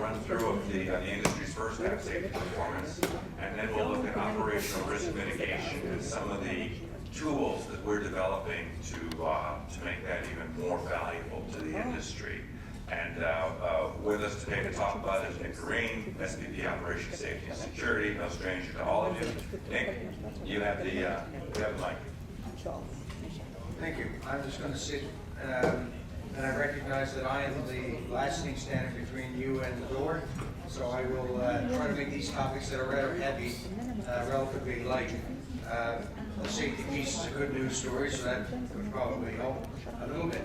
run through of the industry's first half safety performance, and then we'll look at operational risk mitigation and some of the tools that we're developing to make that even more valuable to the industry. And with us today to talk about is Nick Careen, SVP Operations Safety and Security, no stranger to all of you. Nick, you have the mic. Thank you. I'm just going to sit, and I recognize that I am the last thing standing between you and the door, so I will try to make these topics that are rather heavy relatively light. The safety piece is a good news story, so that would probably help a little bit.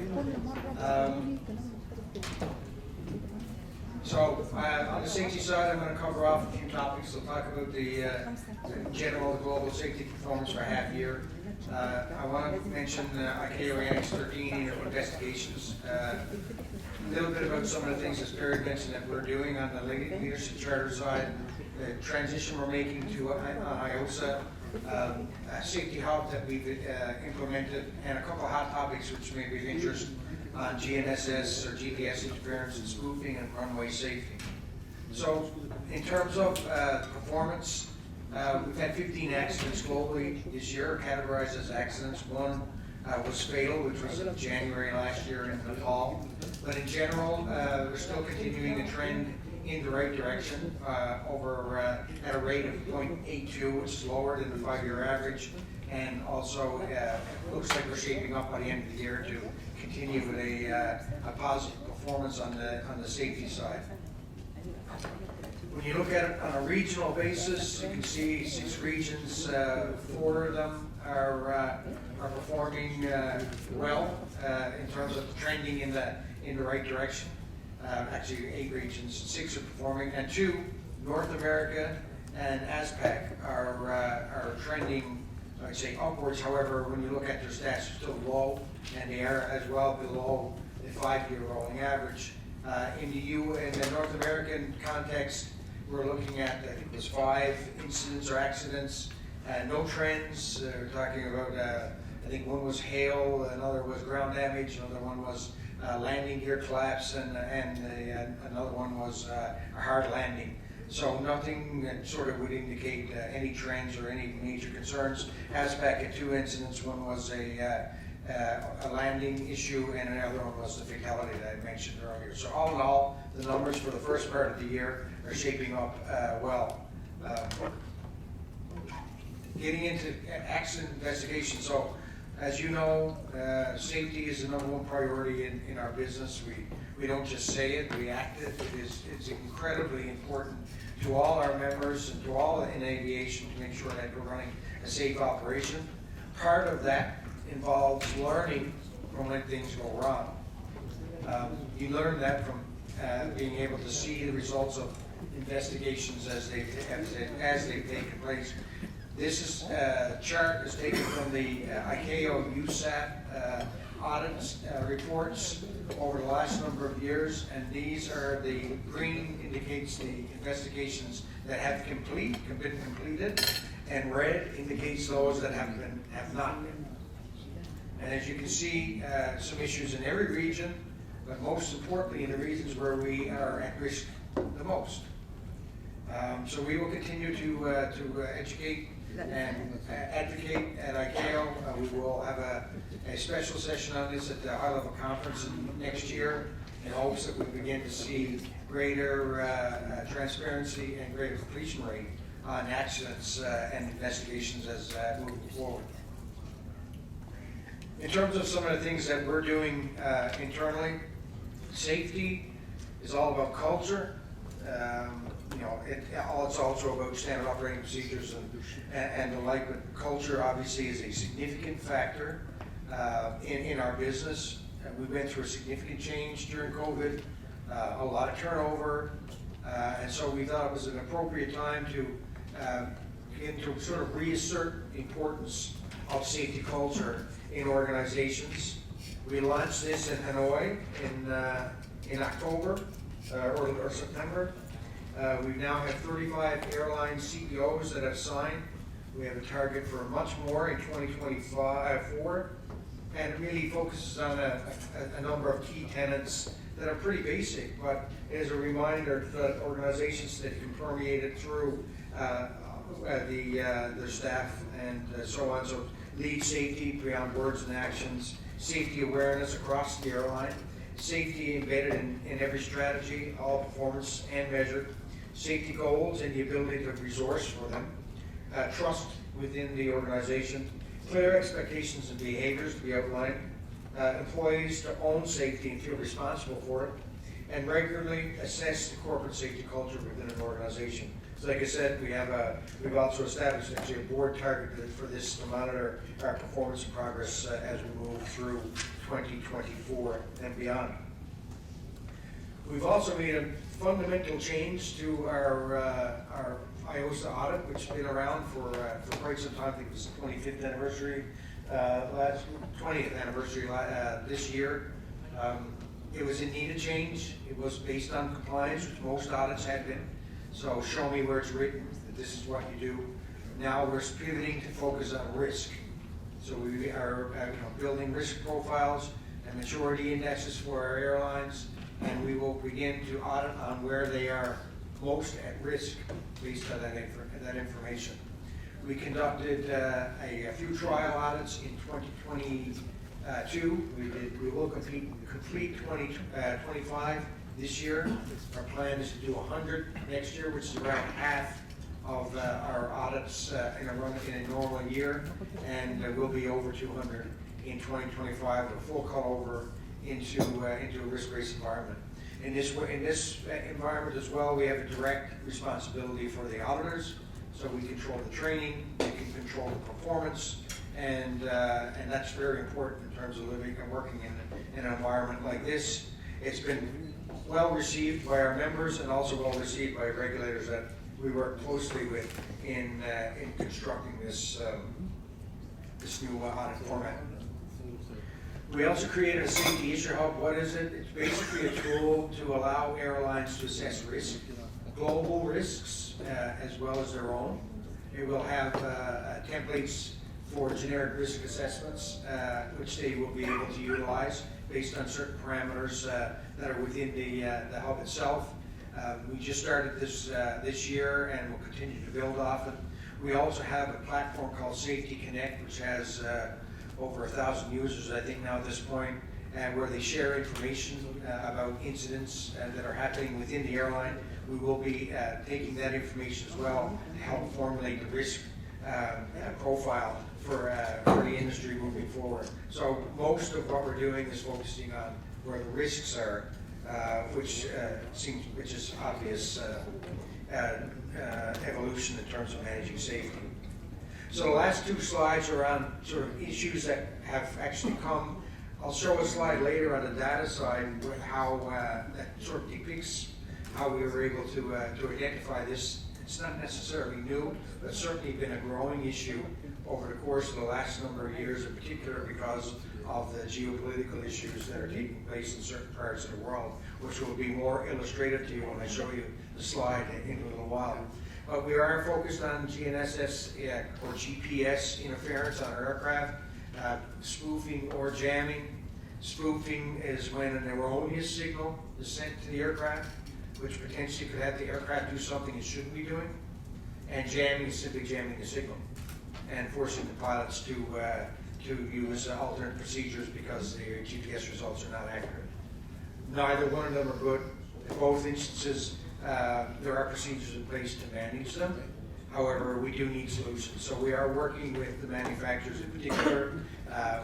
So on the safety side, I'm going to cover off a few topics. I'll talk about the general global safety performance for half year. I want to mention IATA Annex 13 investigations. A little bit about some of the things that Perry mentioned that we're doing on the leadership charter side, the transition we're making to IOSA, a safety hub that we've implemented, and a couple of hot topics which may be of interest on GNSS or GPS interference and spoofing and runway safety. So in terms of performance, we've had 15 accidents globally this year, categorized as accidents. One was fatal, which was in January last year in Nepal. But in general, we're still continuing the trend in the right direction at a rate of 0.82, which is lower than the 5-year average. And also, looks like we're shaping up by the end of the year to continue with a positive performance on the safety side. When you look at it on a regional basis, you can see 6 regions, 4 of them are performing well in terms of trending in the right direction. Actually, 8 regions, 6 are performing, and 2, North America and ASPAC, are trending, I'd say, upwards. However, when you look at their stats, they're still low, and they are as well below the 5-year rolling average. In the North American context, we're looking at, I think there's 5 incidents or accidents, no trends. We're talking about, I think one was hail, another was ground damage, another one was landing gear collapse, and another one was a hard landing. So nothing that sort of would indicate any trends or any major concerns. ASPAC had 2 incidents. One was a landing issue, and another one was the fatality that I mentioned earlier. So all in all, the numbers for the first part of the year are shaping up well. Getting into accident investigation. So as you know, safety is the #1 priority in our business. We don't just say it, we act it. It's incredibly important to all our members and to all in aviation to make sure that we're running a safe operation. Part of that involves learning from when things go wrong. You learn that from being able to see the results of investigations as they've taken place. This chart is taken from the ICAO USAT audit reports over the last number of years, and these are the green indicates the investigations that have been completed, and red indicates those that have not been. And as you can see, some issues in every region, but most importantly in the regions where we are at risk the most. So we will continue to educate and advocate at ICAO. We will have a special session on this at the high-level conference next year in hopes that we begin to see greater transparency and greater completion rate on accidents and investigations as moving forward. In terms of some of the things that we're doing internally, safety is all about culture. It's also about standard operating procedures and the like, but culture obviously is a significant factor in our business. We went through a significant change during COVID, a lot of turnover, and so we thought it was an appropriate time to begin to sort of reassert the importance of safety culture in organizations. We launched this in Hanoi in October or September. We now have 35 airline CEOs that have signed. We have a target for much more in 2024, and it really focuses on a number of key tenets that are pretty basic, but it is a reminder that organizations that can permeate it through their staff and so on. So lead safety beyond words and actions, safety awareness across the airline, safety embedded in every strategy, all performance and measured, safety goals and the ability to resource for them, trust within the organization, clear expectations and behaviors to be outlined, employees to own safety and feel responsible for it, and regularly assess the corporate safety culture within an organization. So like I said, we've also established actually a board target for this to monitor our performance and progress as we move through 2024 and beyond. We've also made a fundamental change to our IATA audit, which has been around for quite some time. I think it was the 25th anniversary, 20th anniversary this year. It was in need of change. It was based on compliance, which most audits had been. So show me where it's written that this is what you do. Now we're pivoting to focus on risk. So we are building risk profiles and maturity indexes for our airlines, and we will begin to audit on where they are most at risk based on that information. We conducted a few trial audits in 2022. We will complete 2025 this year. Our plan is to do 100 next year, which is around half of our audits in a normal year, and we'll be over 200 in 2025, a full cut over into a risk-based environment. In this environment as well, we have a direct responsibility for the auditors, so we control the training, we can control the performance, and that's very important in terms of living and working in an environment like this. It's been well received by our members and also well received by regulators that we work closely with in constructing this new audit format. We also created a safety issue hub. What is it? It's basically a tool to allow airlines to assess risk, global risks, as well as their own. It will have templates for generic risk assessments, which they will be able to utilize based on certain parameters that are within the hub itself. We just started this year and will continue to build off it. We also have a platform called Safety Connect, which has over 1,000 users, I think, now at this point, and where they share information about incidents that are happening within the airline. We will be taking that information as well to help formulate the risk profile for the industry moving forward. So most of what we're doing is focusing on where the risks are, which is obvious evolution in terms of managing safety. So the last two slides are on sort of issues that have actually come. I'll show a slide later on the data side with how that sort of depicts how we were able to identify this. It's not necessarily new, but certainly been a growing issue over the course of the last number of years, in particular because of the geopolitical issues that are taking place in certain parts of the world, which will be more illustrative to you when I show you the slide in a little while. But we are focused on GNSS or GPS interference on our aircraft, spoofing or jamming. Spoofing is when an erroneous signal is sent to the aircraft, which potentially could have the aircraft do something it shouldn't be doing. And jamming is simply jamming the signal and forcing the pilots to use alternate procedures because the GPS results are not accurate. Neither one of them are good. In both instances, there are procedures in place to manage them. However, we do need solutions. So we are working with the manufacturers in particular.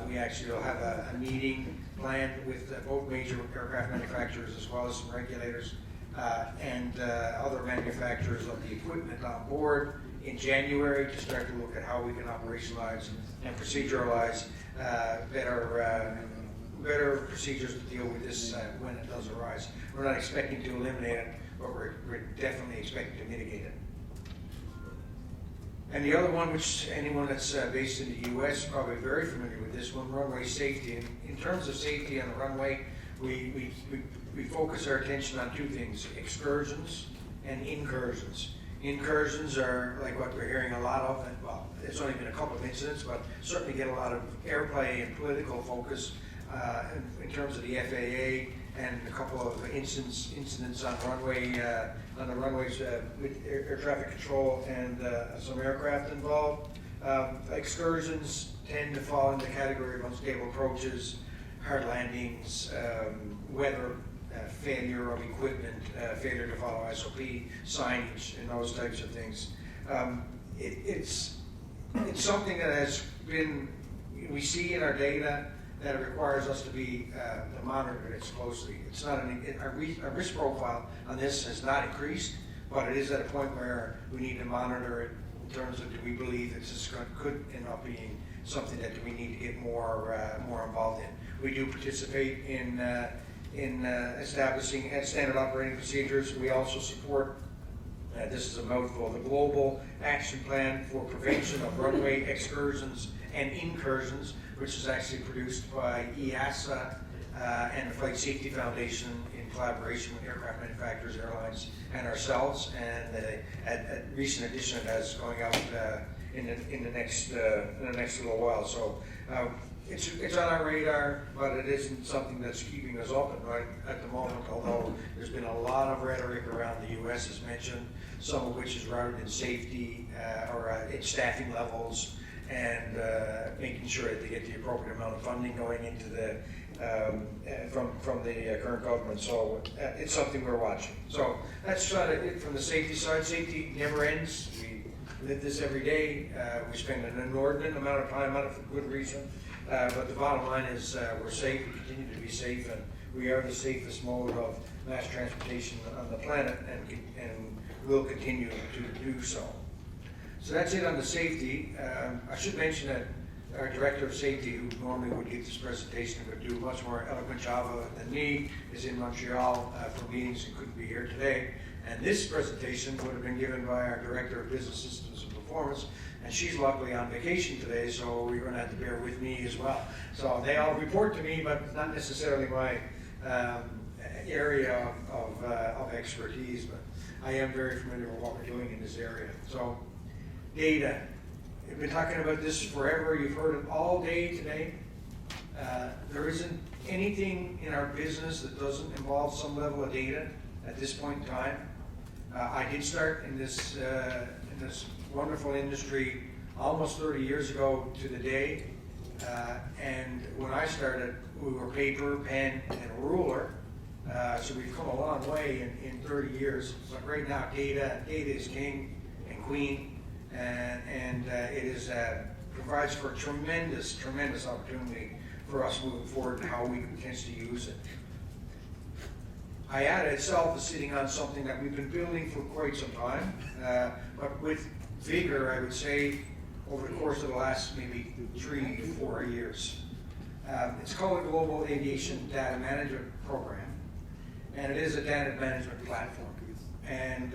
We actually will have a meeting planned with both major aircraft manufacturers as well as some regulators and other manufacturers of the equipment on board in January to start to look at how we can operationalize and proceduralize better procedures to deal with this when it does arise. We're not expecting to eliminate it, but we're definitely expecting to mitigate it. And the other one, which anyone that's based in the U.S. is probably very familiar with this one, runway safety. In terms of safety on the runway, we focus our attention on two things: excursions and incursions. Incursions are like what we're hearing a lot of, and well, it's only been a couple of incidents, but certainly get a lot of airplay and political focus in terms of the FAA and a couple of incidents on the runways with air traffic control and some aircraft involved. Excursions tend to fall in the category of unstable approaches, hard landings, weather, failure of equipment, failure to follow SOP, signage, and those types of things. It's something that has been, we see in our data that it requires us to monitor it closely. It's not our risk profile on this has not increased, but it is at a point where we need to monitor it in terms of, do we believe could end up being something that we need to get more involved in. We do participate in establishing standard operating procedures. We also support, this is a mouthful, the Global Action Plan for Prevention of Runway Excursions and Incursions, which is actually produced by IATA and the Flight Safety Foundation in collaboration with aircraft manufacturers, airlines, and ourselves. And a recent edition that's going out in the next little while. So it's on our radar, but it isn't something that's keeping us open right at the moment. Although there's been a lot of rhetoric around the U.S. as mentioned, some of which is rooted in safety or in staffing levels, and making sure that they get the appropriate amount of funding going into the from the current government. So it's something we're watching. So that's sort of it from the safety side. Safety never ends. We live this every day. We spend an inordinate amount of time on it for good reason. But the bottom line is we're safe. We continue to be safe, and we are the safest mode of mass transportation on the planet, and will continue to do so. So that's it on the safety. I should mention that our Director of Safety, who normally would give this presentation, would do a much more eloquent job of it than me, is in Montreal for meetings and couldn't be here today. And this presentation would have been given by our Director of Business Systems and Performance, and she's luckily on vacation today, so you're going to have to bear with me as well. So they all report to me, but not necessarily my area of expertise, but I am very familiar with what we're doing in this area. So data. We've been talking about this forever. You've heard it all day today. There isn't anything in our business that doesn't involve some level of data at this point in time. I did start in this wonderful industry almost 30 years ago to the day. And when I started, we were paper, pen, and a ruler. So we've come a long way in 30 years. But right now, data is king and queen. And it is provides for a tremendous opportunity for us moving forward and how we can potentially use it. IATA itself is sitting on something that we've been building for quite some time, but with vigor, I would say, over the course of the last maybe 3 to 4 years. It's called the Global Aviation Data Management Program, and it is a data management platform. And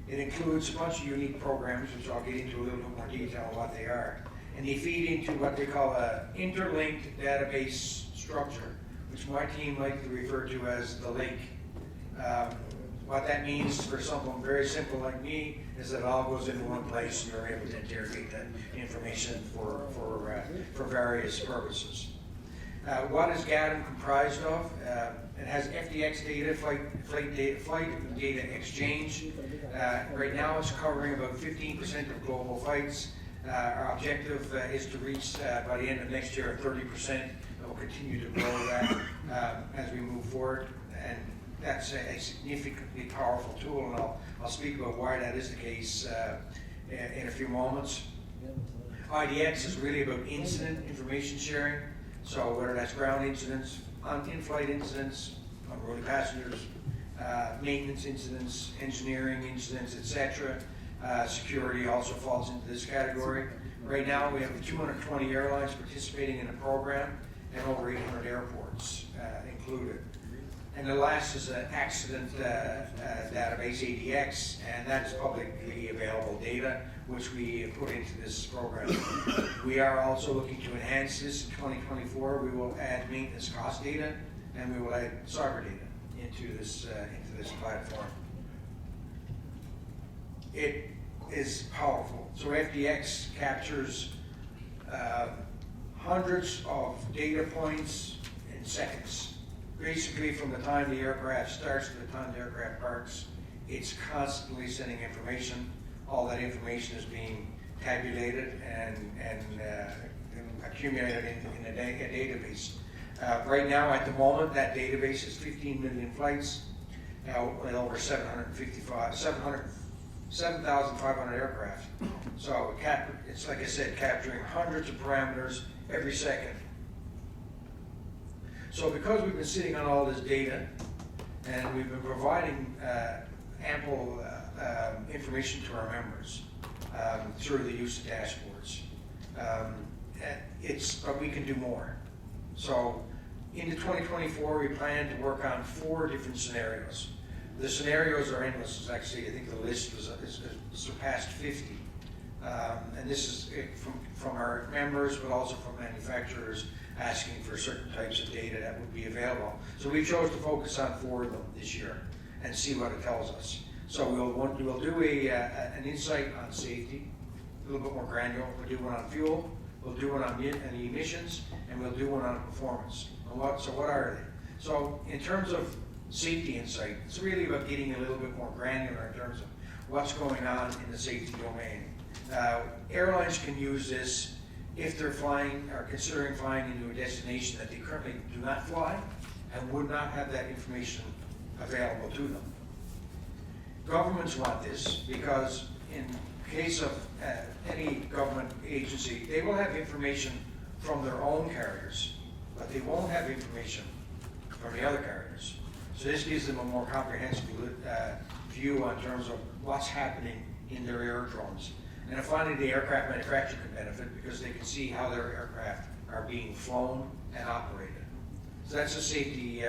it includes a bunch of unique programs, which I'll get into a little bit more detail on what they are. And they feed into what they call an interlinked database structure, which my team like to refer to as the lake. What that means for someone very simple like me is that it all goes into one place and you're able to interrogate that information for various purposes. What is GADM comprised of? It has FDX data, flight data exchange. Right now it's covering about 15% of global flights. Our objective is to reach by the end of next year 30%, and we'll continue to grow that as we move forward. And that's a significantly powerful tool, and I'll speak about why that is the case in a few moments. IDX is really about incident information sharing. So whether that's ground incidents, in-flight incidents, unruly passengers, maintenance incidents, engineering incidents, etc. Security also falls into this category. Right now we have 220 airlines participating in the program and over 800 airports included. And the last is an accident database, ADX, and that's publicly available data which we put into this program. We are also looking to enhance this in 2024. We will add maintenance cost data, and we will add cyber data into this platform. It is powerful. So FDX captures hundreds of data points in seconds. basically from the time the aircraft starts to the time the aircraft parks, it's constantly sending information. All that information is being tabulated and accumulated in a database. Right now, at the moment, that database is 15 million flights, with over 7,500 aircraft. So it's, like I said, capturing hundreds of parameters every second. So because we've been sitting on all this data and we've been providing ample information to our members through the use of dashboards, but we can do more. So into 2024, we plan to work on 4 different scenarios. The scenarios are endless. It's actually, I think the list was surpassed 50. And this is from our members, but also from manufacturers asking for certain types of data that would be available. So we chose to focus on 4 of them this year and see what it tells us. So we'll do an insight on safety, a little bit more granular. We'll do one on fuel, we'll do one on emissions, and we'll do one on performance. So what are they? So in terms of safety insight, it's really about getting a little bit more granular in terms of what's going on in the safety domain. Airlines can use this if they're flying or considering flying into a destination that they currently do not fly and would not have that information available to them. Governments want this because in case of any government agency, they will have information from their own carriers, but they won't have information from the other carriers. So this gives them a more comprehensive view on terms of what's happening in their aerodromes. And finally, the aircraft manufacturer can benefit because they can see how their aircraft are being flown and operated. So that's the safety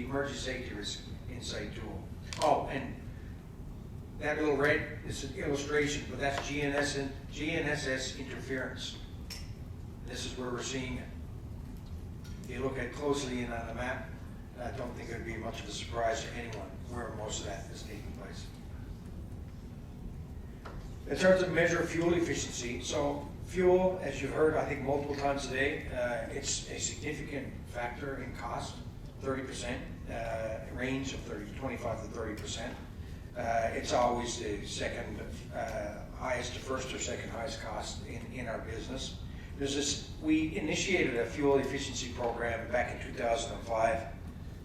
emergency safety risk insight tool. Oh, and that little red is an illustration, but that's GNSS interference. This is where we're seeing it. If you look at closely in on the map, I don't think it would be much of a surprise to anyone where most of that is taking place. In terms of measure of fuel efficiency, so fuel, as you've heard, I think multiple times today, it's a significant factor in cost, 30%, range of 25 to 30%. It's always the second highest to first or second highest cost in our business. We initiated a fuel efficiency program back in 2005.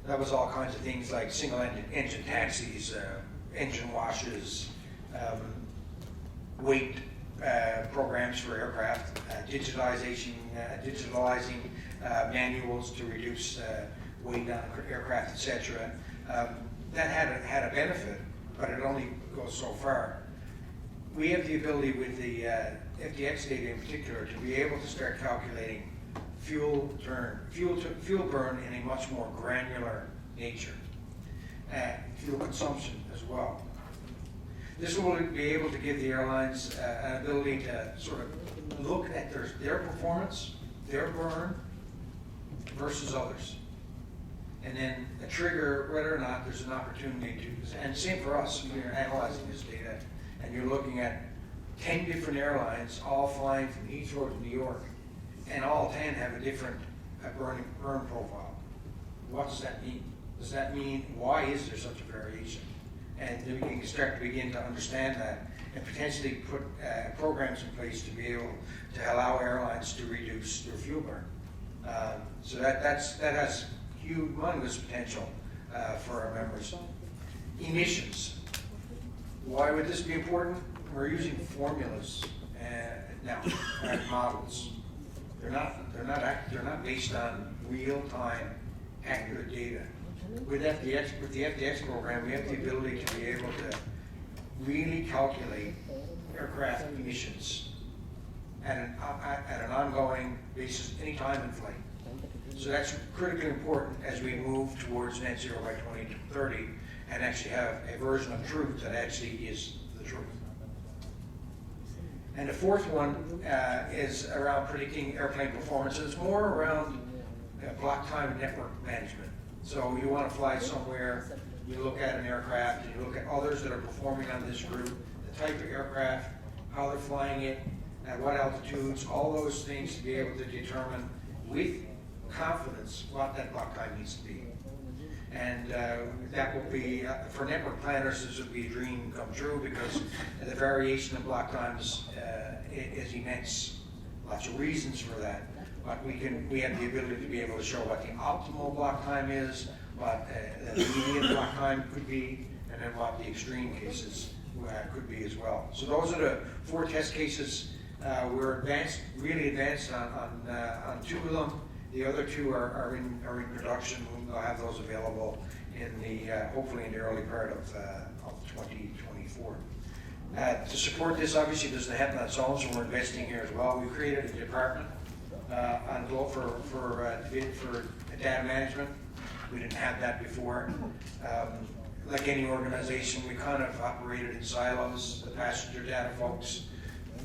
That was all kinds of things like single engine taxis, engine washes, weight programs for aircraft, digitalizing manuals to reduce weight on aircraft, etc. That had a benefit, but it only goes so far. We have the ability with the FDX data in particular to be able to start calculating fuel burn in a much more granular nature, fuel consumption as well. This will be able to give the airlines an ability to sort of look at their performance, their burn versus others, and then trigger whether or not there's an opportunity to, and same for us, when you're analyzing this data and you're looking at 10 different airlines all flying from Heathrow to New York, and all 10 have a different burn profile. What does that mean? Does that mean, why is there such a variation? And then we can start to begin to understand that and potentially put programs in place to be able to allow airlines to reduce their fuel burn. So that has humongous potential for our members. Emissions. Why would this be important? We're using formulas now, models. They're not based on real-time accurate data. With the FDX program, we have the ability to be able to really calculate aircraft emissions at an ongoing basis anytime in flight. So that's critically important as we move towards net zero by 2030 and actually have a version of truth that actually is the truth. And the fourth one is around predicting airplane performance. It's more around block time and network management. So you want to fly somewhere, you look at an aircraft, and you look at others that are performing on this route, the type of aircraft, how they're flying it, at what altitudes, all those things to be able to determine with confidence what that block time needs to be. And that will be, for network planners, this would be a dream come true because the variation of block times is immense. Lots of reasons for that, but we have the ability to be able to show what the optimal block time is, what the median block time could be, and then what the extreme cases could be as well. So those are the 4 test cases. We're really advanced on 2 of them. The other 2 are in production. We'll have those available in hopefully in the early part of 2024. To support this, obviously, doesn't happen on its own, so we're investing here as well. We created a department for data management. We didn't have that before. Like any organization, we kind of operated in silos. The passenger data folks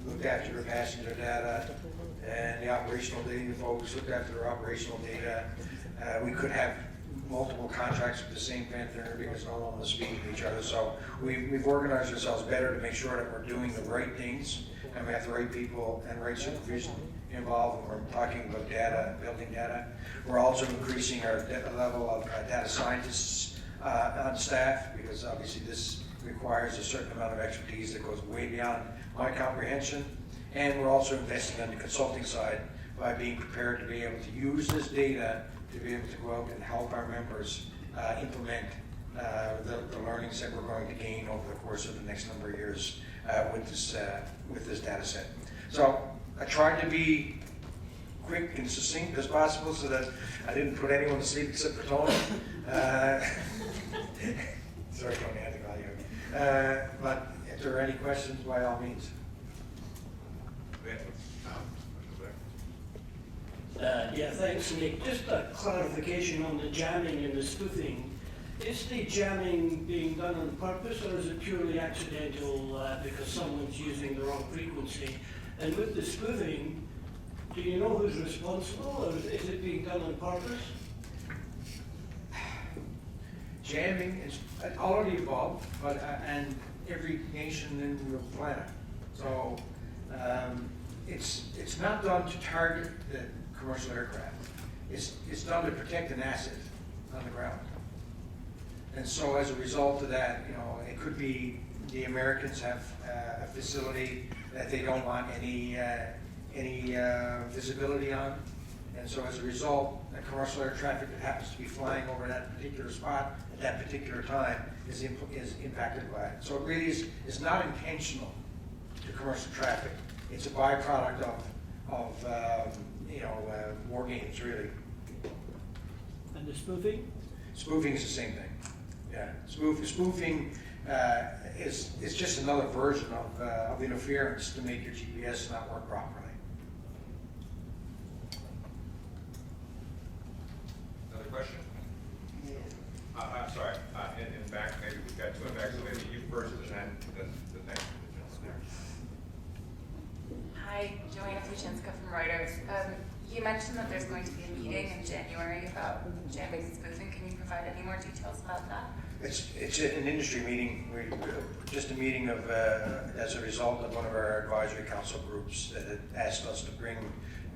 looked after the passenger data, and the operational data folks looked after their operational data. We could have multiple contracts with the same vendor because no one was speaking to each other. So we've organized ourselves better to make sure that we're doing the right things and we have the right people and right supervision involved when we're talking about data, building data. We're also increasing our level of data scientists on staff because obviously this requires a certain amount of expertise that goes way beyond my comprehension. And we're also investing on the consulting side by being prepared to be able to use this data to be able to go out and help our members implement the learnings that we're going to gain over the course of the next number of years with this data set. So I tried to be quick and succinct as possible so that I didn't put anyone to sleep except for Tony. Sorry, Tony, I had to call you. But if there are any questions, by all means. Yeah, thanks, Nick. Just a clarification on the jamming and the spoofing. Is the jamming being done on purpose or is it purely accidental because someone's using the wrong frequency? And with the spoofing, do you know who's responsible or is it being done on purpose? Jamming is already evolved, but and every nation in the planet. So it's not done to target the commercial aircraft. It's done to protect an asset on the ground. And so as a result of that, you know, it could be the Americans have a facility that they don't want any visibility on. And so as a result, the commercial air traffic that happens to be flying over that particular spot at that particular time is impacted by it. So it really is not intentional to commercial traffic. It's a byproduct of war games, really. And the spoofing? Spoofing is the same thing. Yeah, spoofing is just another version of interference to make your GPS not work properly. Another question? I'm sorry, in back, maybe we've got 2 in back, so maybe you first and then the next. Hi, Joanna Tuchinska from Reuters. You mentioned that there's going to be a meeting in January about jamming and spoofing. Can you provide any more details about that? It's an industry meeting, just a meeting of as a result of one of our advisory council groups that had asked us to bring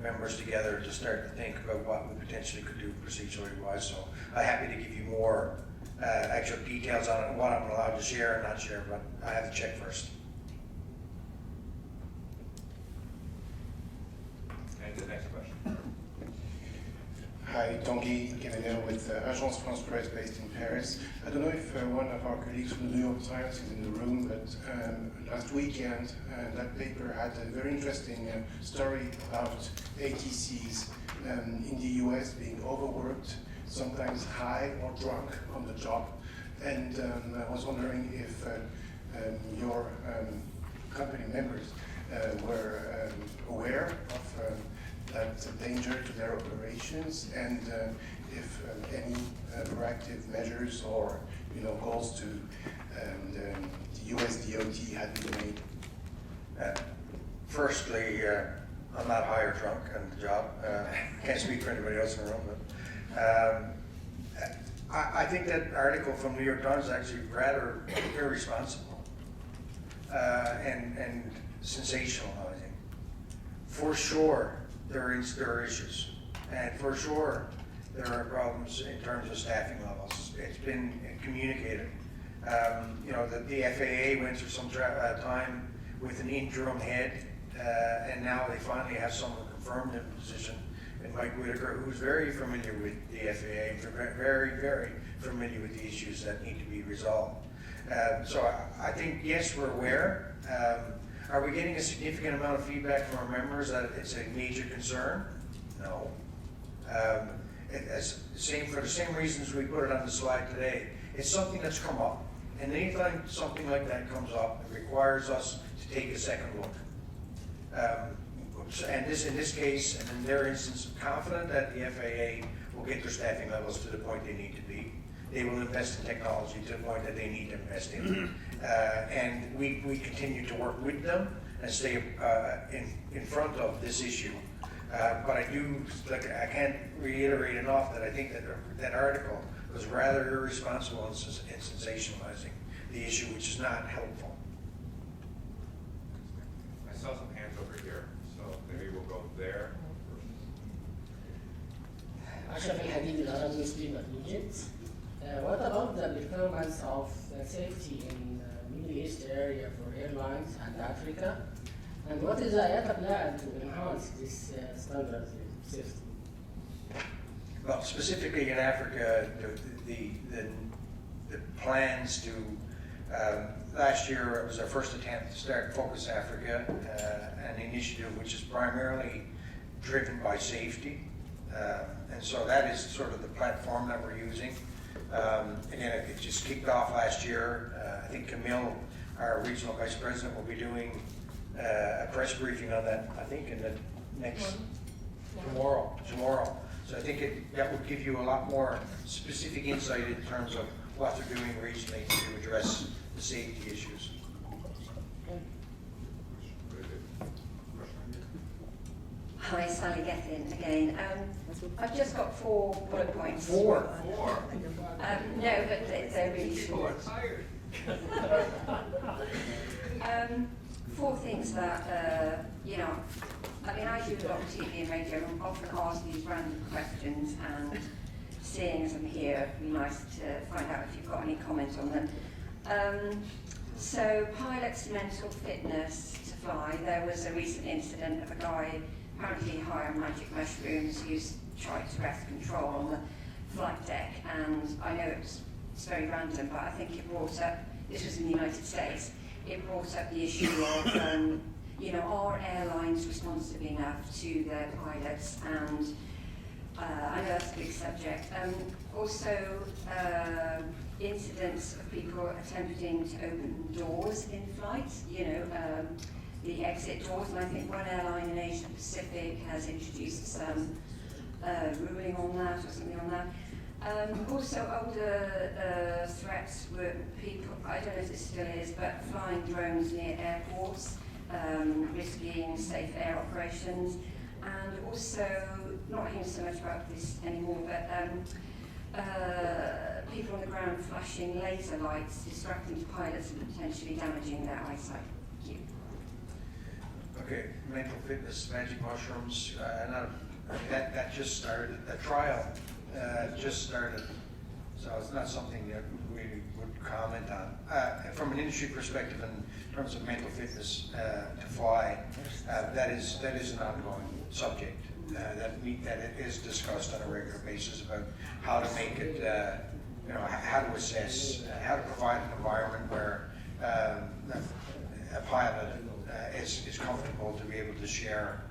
members together to start to think about what we potentially could do procedurally wise. So I'm happy to give you more actual details on it, what I'm allowed to share and not share, but I have to check first. And the next question. Hi, Tanguy Cavalier with Agence France Presse based in Paris. I don't know if one of our colleagues from the New York Times is in the room, but last weekend that paper had a very interesting story about ATCs in the US being overworked, sometimes high or drunk on the job. And I was wondering if your company members were aware of that danger to their operations, and if any proactive measures or calls to the US DOT had been made. Firstly, I'm not high or drunk on the job. Can't speak for anybody else in the room, but I think that article from New York Times is actually rather irresponsible and sensationalizing. For sure, there are issues, and for sure there are problems in terms of staffing levels it's been communicated. You know, the FAA went through some time with an interim head, and now they finally have someone confirmed in position, and Mike Whitaker, who's very familiar with the FAA, very, very familiar with the issues that need to be resolved. So I think, yes, we're aware. Are we getting a significant amount of feedback from our members that it's a major concern? No. For the same reasons we put it on the slide today. It's something that's come up, and anytime something like that comes up, it requires us to take a second look. And in this case, and in their instance, I'm confident that the FAA will get their staffing levels to the point they need to be. They will invest in technology to the point that they need to invest in. And we continue to work with them and stay in front of this issue. But I can't reiterate enough that I think that article was rather irresponsible in sensationalizing the issue, which is not helpful. I saw some hands over here, so maybe we'll go there. أشرف الحديد الأراضي مسلمة Egypt. What about the performance of safety in Middle East area for airlines and Africa? And what is the IATA plan to enhance this standard of safety? Well, specifically in Africa, the plans to, last year it was our first attempt to start Focus Africa, an initiative which is primarily driven by safety. And so that is sort of the platform that we're using. Again, it just kicked off last year. I think Camille, our regional vice president, will be doing a press briefing on that, I think, in the next tomorrow. So I think that will give you a lot more specific insight in terms of what they're doing regionally to address the safety issues. Hi, Sally Gethin again. I've just got 4 bullet points. Four. No, but they're really short. Four things that, you know, I mean, I do a lot of TV and radio, and often ask these random questions, and seeing as I'm here, it'd be nice to find out if you've got any comments on them. So, pilots' mental fitness to fly. There was a recent incident of a guy apparently high on magic mushrooms who's tried to wrest control on the flight deck, and I know it's very random, but I think it brought up, this was in the United States, it brought up the issue of, you know, are airlines responsive enough to their pilots? And I know that's a big subject. Also, incidents of people attempting to open doors in flight, you know, the exit doors, and I think one airline in Asia Pacific has introduced some ruling on that or something on that. Also, older threats were people, I don't know if this still is, but flying drones near airports, risking safe air operations, and also, not hearing so much about this anymore, but people on the ground flashing laser lights, distracting pilots and potentially damaging their eyesight. Thank you. Okay, mental fitness, magic mushrooms, that just started, the trial just started, so it's not something that we would comment on. From an industry perspective, in terms of mental fitness to fly, that is an ongoing subject that it is discussed on a regular basis about how to make it, you know, how to assess, how to provide an environment where a pilot is comfortable to be able to share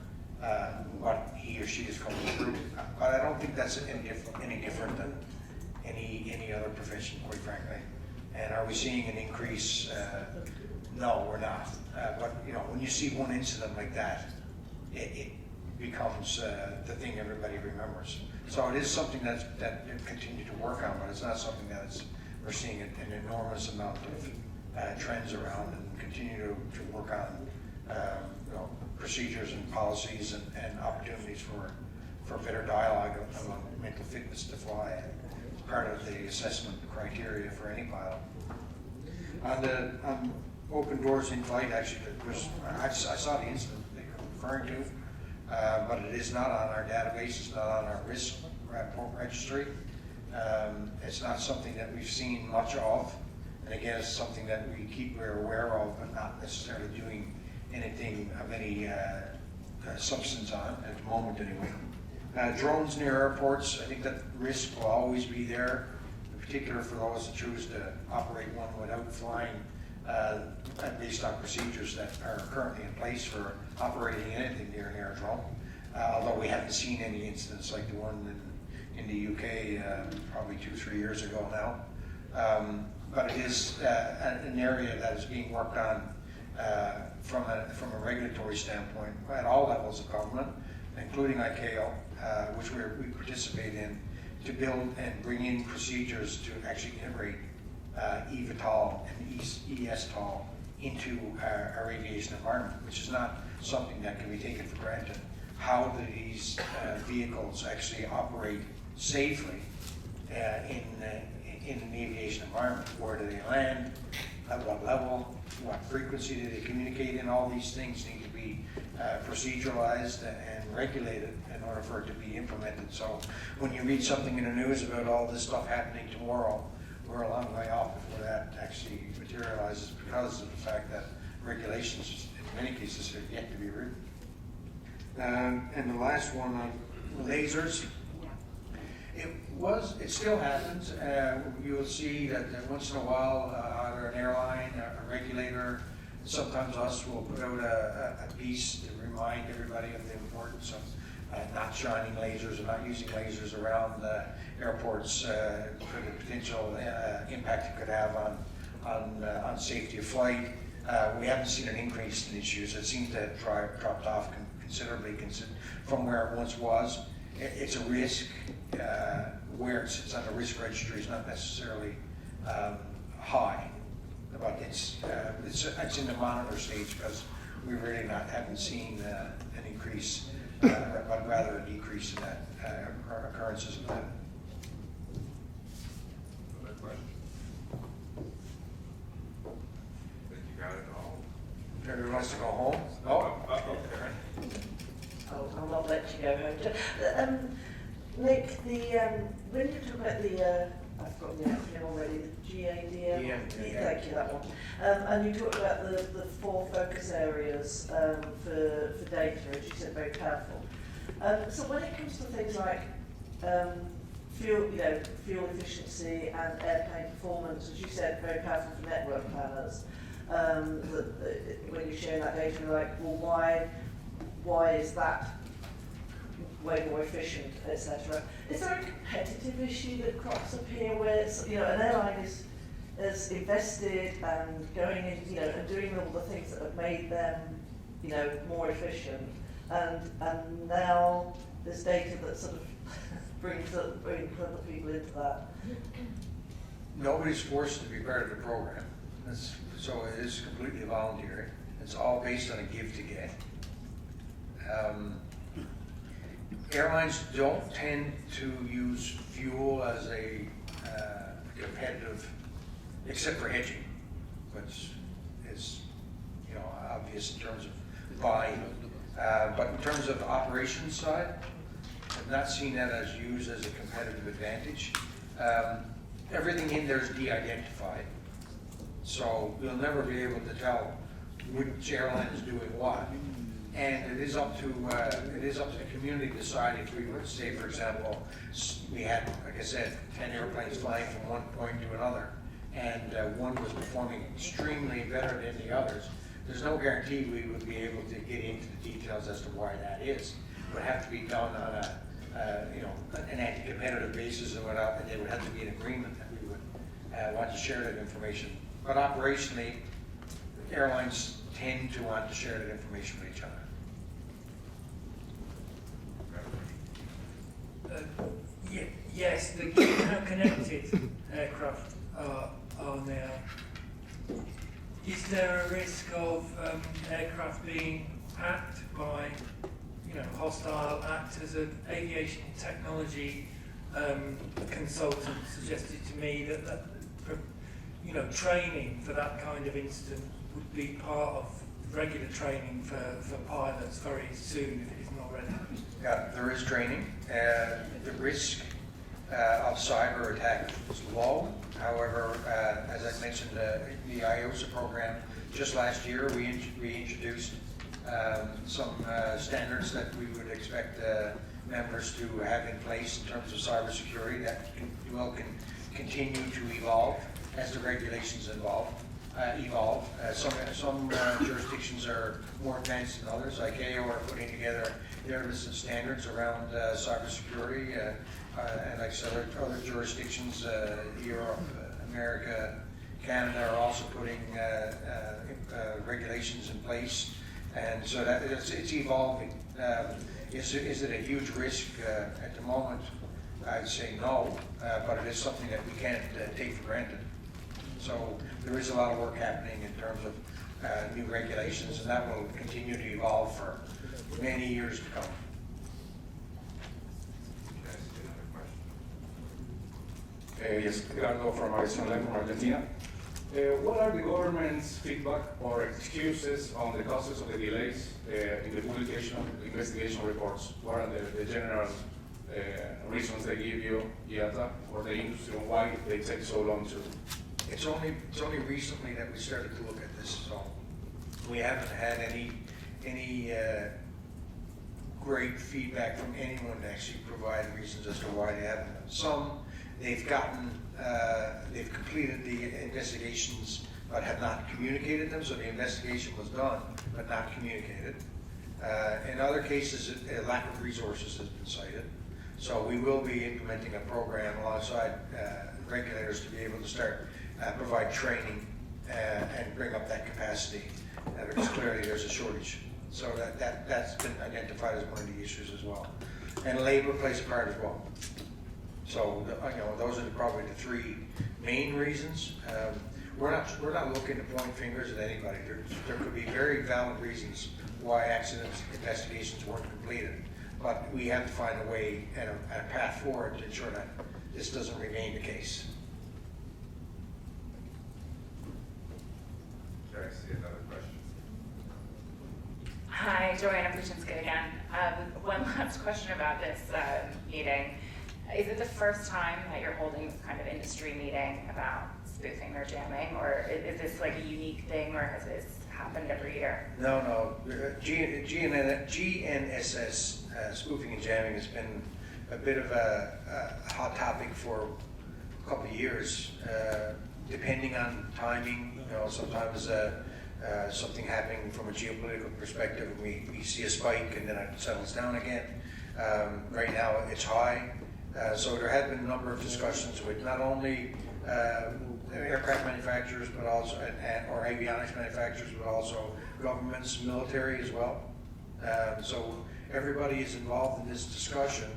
what he or she is going through. But I don't think that's any different than any other profession, quite frankly. And are we seeing an increase? No, we're not. But you know, when you see one incident like that, it becomes the thing everybody remembers. So it is something that you continue to work on, but it's not something that we're seeing an enormous amount of trends around, and continue to work on you know, procedures and policies and opportunities for better dialogue among mental fitness to fly. It's part of the assessment criteria for any pilot. On open doors in flight, actually, I saw the incident that you're referring to, but it is not on our database, it's not on our risk report registry. It's not something that we've seen much of, and again, it's something that we keep very aware of, but not necessarily doing anything of any substance on at the moment anyway. Drones near airports, I think that risk will always be there, in particular for those that choose to operate one without flying, based on procedures that are currently in place for operating anything near an aerodrome. Although we haven't seen any incidents like the one in the UK probably 2-3 years ago now. But it is an area that is being worked on from a regulatory standpoint at all levels of government, including ICAO, which we participate in, to build and bring in procedures to actually integrate eVTOL and eSTOL into our aviation environment, which is not something that can be taken for granted. How do these vehicles actually operate safely in an aviation environment? Where do they land? At what level? What frequency do they communicate in? All these things need to be proceduralized and regulated in order for it to be implemented. So when you read something in the news about all this stuff happening tomorrow, we're a long way off before that actually materializes, because of the fact that regulations in many cases have yet to be written. And the last one on lasers. It still happens. You'll see that once in a while, either an airline, a regulator, sometimes us will put out a piece to remind everybody of the importance of not shining lasers or not using lasers around the airports for the potential impact it could have on safety of flight. We haven't seen an increase in issues. It seems to have dropped off considerably from where it once was. It's a risk. Where it sits on the risk registry is not necessarily high, but it's in the monitor stage, because we really haven't seen an increase, but rather a decrease in that occurrences of that. Other questions? Think you got it all? Everyone wants to go home? Karen. I'll not let you go home. Nick, when you talk about I've got the acronym already, the GADM. Yeah. Thank you, that one. And you talked about the 4 focus areas for data, as you said, very powerful. So when it comes to things like fuel efficiency and airplane performance, as you said, very powerful for network planners. When you're sharing that data, you're like, well, why is that way more efficient, etc. Is there a competitive issue that crops up here where it's, an airline is invested and going in, and doing all the things that have made them, more efficient, and now there's data that sort of brings other people into that? Nobody's forced to be part of the program. So it is completely voluntary. It's all based on a give to get. Airlines don't tend to use fuel as a competitive, except for hedging, which is obvious in terms of buying. But in terms of the operations side, I've not seen that as used as a competitive advantage. Everything in there is de-identified, so you'll never be able to tell which airline is doing what. And it is up to the community to decide if we would say, for example, we had, like I said, 10 airplanes flying from one point to another, and one was performing extremely better than the others. There's no guarantee we would be able to get into the details as to why that is. It would have to be done on an anti-competitive basis and whatnot, and there would have to be an agreement that we would want to share that information. But operationally, airlines tend to want to share that information with each other. Yes, given how connected aircraft are now, is there a risk of aircraft being hacked by, hostile actors? An aviation technology consultant suggested to me that training for that kind of incident would be part of regular training for pilots very soon, if it isn't already. Yeah, there is training. The risk of cyber attack is low. However, as I mentioned, the IATA program, just last year we introduced some standards that we would expect members to have in place in terms of cybersecurity that will continue to evolve as the regulations evolve. Some jurisdictions are more advanced than others, like AO are putting together their list of standards around cybersecurity, and like other jurisdictions, Europe, America, Canada are also putting regulations in place, and so that it's evolving. Is it a huge risk at the moment? I'd say no, but it is something that we can't take for granted. So there is a lot of work happening in terms of new regulations, and that will continue to evolve for many years to come. Yes, Gerardo from Argentina. What are the government's feedback or excuses on the causes of the delays in the publication of investigation reports? What are the general reasons they give you, IATA, or the industry, on why they take so long to? It's only recently that we started to look at this, so we haven't had any great feedback from anyone to actually provide reasons as to why they haven't. Some they've completed the investigations but have not communicated them, so the investigation was done but not communicated. In other cases, a lack of resources has been cited. So we will be implementing a program alongside regulators to be able to start provide training and bring up that capacity, because clearly there's a shortage. So that's been identified as one of the issues as well. And labor plays a part as well. So those are probably the three main reasons. We're not looking to point fingers at anybody. There could be very valid reasons why accident investigations weren't completed, but we have to find a way and a path forward to ensure that this doesn't remain the case. Should I see another question? Hi, Joanna Puchinska again. One last question about this meeting. Is it the first time that you're holding this kind of industry meeting about spoofing or jamming, or is this like a unique thing, or has this happened every year? No. GNSS, spoofing and jamming, has been a bit of a hot topic for a couple of years, depending on timing. Sometimes something happening from a geopolitical perspective, and we see a spike and then it settles down again. Right now it's high. So there have been a number of discussions with not only aircraft manufacturers, but also or avionics manufacturers, but also governments, military as well. So everybody is involved in this discussion.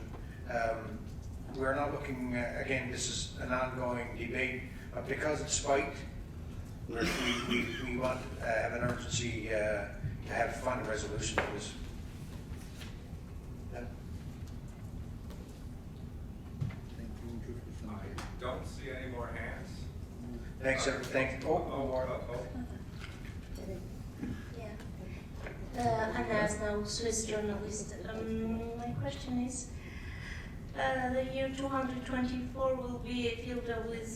We're not looking, again, this is an ongoing debate, but because it's spiked, we want to have an urgency to find a resolution to this. I don't see any more hands. Thanks, everyone. More. Yeah. Anna Asnau, Swiss journalist. My question is, the year 224 will be filled with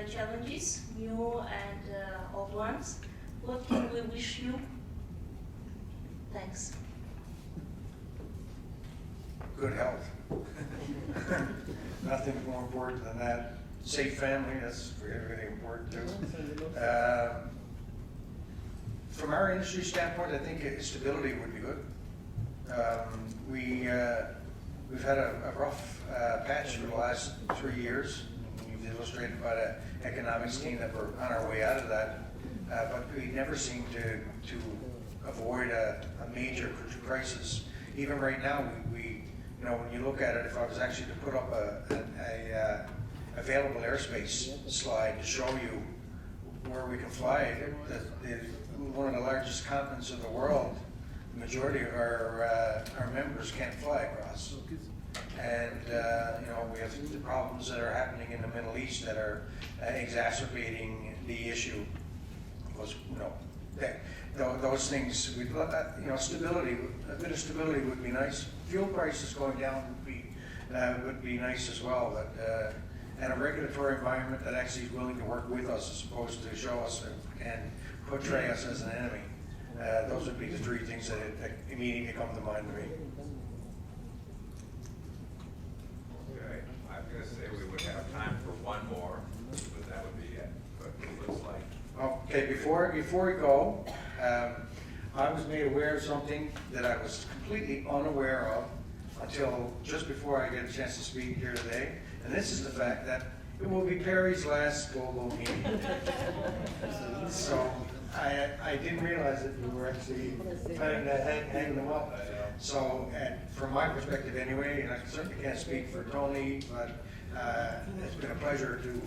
challenges, new and old ones. What can we wish you? Thanks. Good health. Nothing more important than that. Safe family, that's really, really important too. From our industry standpoint, I think stability would be good. We've had a rough patch for the last 3 years. We've illustrated by the economics team that we're on our way out of that. But we never seem to avoid a major crisis. Even right now, when you look at it, if I was actually to put up a available airspace slide to show you where we can fly, one of the largest continents in the world, the majority of our members can't fly across. And we have the problems that are happening in the Middle East that are exacerbating the issue. Those things, stability, a bit of stability would be nice. Fuel prices going down would be would be nice as well. But and a regulatory environment that actually is willing to work with us as opposed to show us and portray us as an enemy. Those would be the three things that immediately come to mind to me. Okay, I'm gonna say we would have time for one more, but that would be it. But it looks like. Okay, before we go, I was made aware of something that I was completely unaware of until just before I get a chance to speak here today. And this is the fact that it will be Perry's last global meeting. So I didn't realize that you were actually planning to hang them up. So, and from my perspective anyway, and I certainly can't speak for Tony, but it's been a pleasure to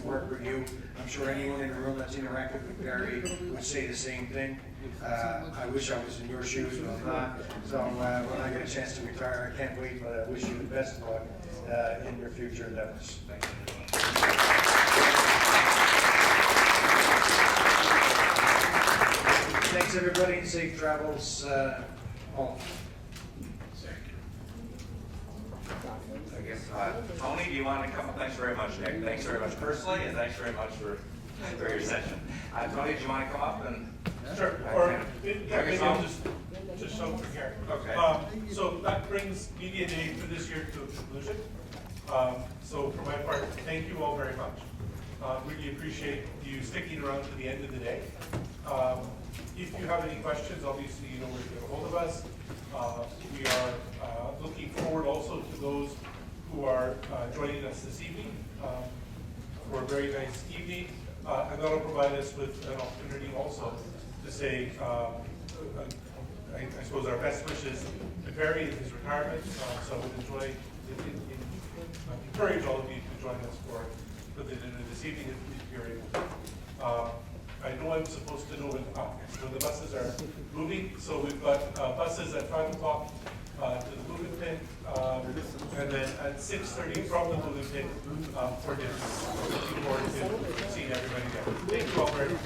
work with you. I'm sure anyone in the room that's interacted with Perry would say the same thing. I wish I was in your shoes, but I'm not. So when I get a chance to retire, I can't wait, but I wish you the best of luck in your future endeavors. Thank you. Thanks, everybody. Safe travels home. I guess, Tony, do you want to come up? Thanks very much, Nick. Thanks very much personally, and thanks very much for your session. Tony, do you want to come up and? Sure. Or maybe I'll just show from here. Okay. So that brings Media Day for this year to a conclusion. So for my part, thank you all very much. Really appreciate you sticking around to the end of the day. If you have any questions, obviously you know where to get a hold of us. We are looking forward also to those who are joining us this evening for a very nice evening. And that'll provide us with an opportunity also to say, I suppose, our best wishes to Barry in his retirement. So I would encourage all of you to join us for the dinner this evening if you're able to. I know I'm supposed to know when the buses are moving, so we've got buses at 5 o'clock to the moving pit, and then at 6:30 from the moving pit for dinner. Looking forward to seeing everybody there. Thank you all very much.